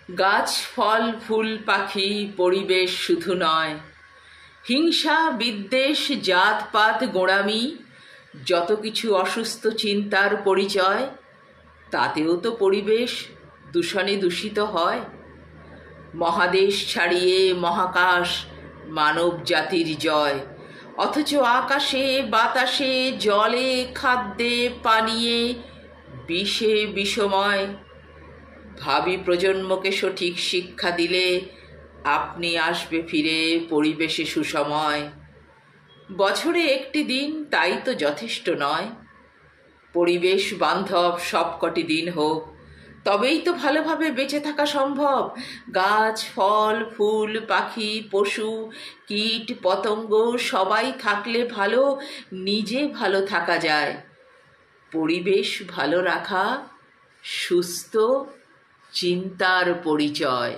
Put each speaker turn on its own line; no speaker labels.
গাছ ফল ফুল পাখি পরিবেশ শুধু নয়, হিংসা বিদ্বেষ জাতপাত গোঁড়ামি যত কিছু অসুস্থ চিন্তার পরিচয়, তাতেও তো পরিবেশ দূষণে দূষিত হয়। মহাদেশ ছাড়িয়ে মহাকাশ মানব জাতির জয়, অথচ আকাশে বাতাসে জলে খাদ্যে পানীয়ে বিষে বিষময়। ভাবি প্রজন্মকে সঠিক শিক্ষা দিলে আপনি আসবে ফিরে পরিবেশে সুসময়। বছরে একটি দিন তাই তো যথেষ্ট নয়, পরিবেশ বান্ধব সবকটি দিন হোক, তবেই তো ভালোভাবে বেঁচে থাকা সম্ভব। গাছ ফল ফুল পাখি পশু কীট পতঙ্গ সবাই থাকলে ভালো, নিজে ভালো থাকা যায়। পরিবেশ ভালো রাখা সুস্থ চিন্তার পরিচয়।